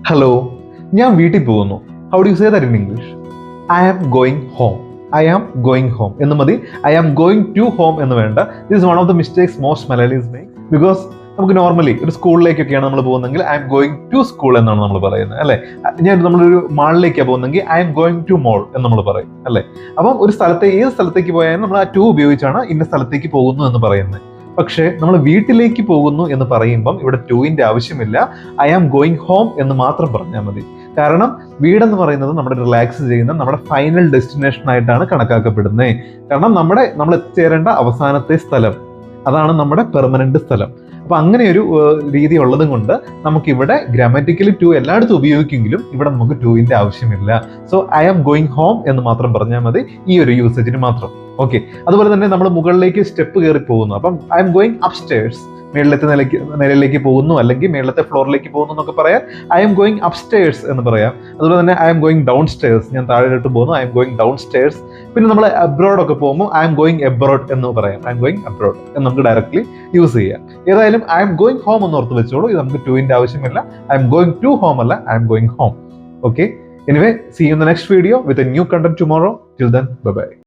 Hello, ഞാൻ വീട്ടിൽ പോകുന്നു. How do you say that in English? I am going home. I am going home എന്ന് മതി. I am going to home എന്ന് വേണ്ട. This is one of the mistakes most Malayalis make. Because നമുക്ക് normally ഒരു സ്കൂളിലേക്കൊക്കെയാണ് നമ്മൾ പോകുന്നതെങ്കിൽ I am going to school എന്നാണ് നമ്മൾ പറയുന്നത്, അല്ലേ? നമ്മളൊരു മാളിലേക്കാണ് പോകുന്നെങ്കിൽ I am going to mall എന്ന് നമ്മൾ പറയും, അല്ലേ? അപ്പം ഒരു ഏത് സ്ഥലത്തേക്ക് പോയാലും നമ്മൾ ആ ടു ഉപയോഗിച്ചാണ് ഇന്ന സ്ഥലത്തേക്ക് പോകുന്നു എന്ന് പറയുന്നത്. പക്ഷേ നമ്മൾ വീട്ടിലേക്ക് പോകുന്നു എന്ന് പറയുമ്പം ഇവിടെ ടുവിന്റെ ആവശ്യമില്ല. ഐ ആം ഗോയിങ് ഹോം എന്ന് മാത്രം പറഞ്ഞാൽ മതി. കാരണം വീടെന്ന് പറയുന്നത് നമ്മുടെ റിലാക്സ് ചെയ്യുന്ന നമ്മുടെ ഫൈനൽ ഡെസ്റ്റിനേഷൻ ആയിട്ടാണ് കണക്കാക്കപ്പെടുന്നത്. കാരണം നമ്മൾ എത്തിച്ചേരേണ്ട അവസാനത്തെ സ്ഥലം, അതാണ് നമ്മുടെ പെർമനന്റ് സ്ഥലം. അപ്പൊ അങ്ങനെ ഒരു രീതി ഉള്ളതും കൊണ്ട് നമുക്കിവിടെ ഗ്രാമറ്റിക്കലി ടു എല്ലായിടത്തും ഉപയോഗിക്കുമെങ്കിലും ഇവിടെ നമുക്ക് ടുവിന്റെ ആവശ്യമില്ല. So I am going home എന്ന് മാത്രം പറഞ്ഞാൽ മതി, ഈ ഒരു യൂസേജിന് മാത്രം. ഓക്കെ. അതുപോലെ തന്നെ നമ്മൾ മുകളിലേക്ക് സ്റ്റെപ്പ് കയറി പോകുന്നു. അപ്പം ഐ എം ഗോയിങ് അപ്സ്റ്റേഴ്സ്, മേളിലത്തെ നിലയിലേക്ക് പോകുന്നു, അല്ലെങ്കിൽ മേളിലത്തെ ഫ്ലോറിലേക്ക് പോകുന്നു എന്നൊക്കെ പറയാൻ ഐ എം ഗോയിങ് അപ്സ്റ്റേഴ്സ് എന്ന് പറയാം. അതുപോലെ തന്നെ I am going down stairs, ഞാൻ താഴോട്ട് പോകുന്നു, I am going down stairs. പിന്നെ നമ്മൾ അബ്രോഡ് ഒക്കെ പോകുമ്പോൾ ഐ എം ഗോയിങ് എബ്രോഡ് എന്ന് പറയാം. ഐ എം ഗോയിങ് അബ്രോഡ് എന്ന് നമുക്ക് ഡയറക്ട്ലി യൂസ് ചെയ്യാം. ഏതായാലും ഐ എം ഗോയിങ് ഹോം എന്ന് ഓർത്ത് വെച്ചോളൂ. ഇത് നമുക്ക് ടുവിന്റെ ആവശ്യമില്ല. I am going to home അല്ല, I am going home. Okay. Anyway, see you in the next video with a new content tomorrow. Till then, bye by.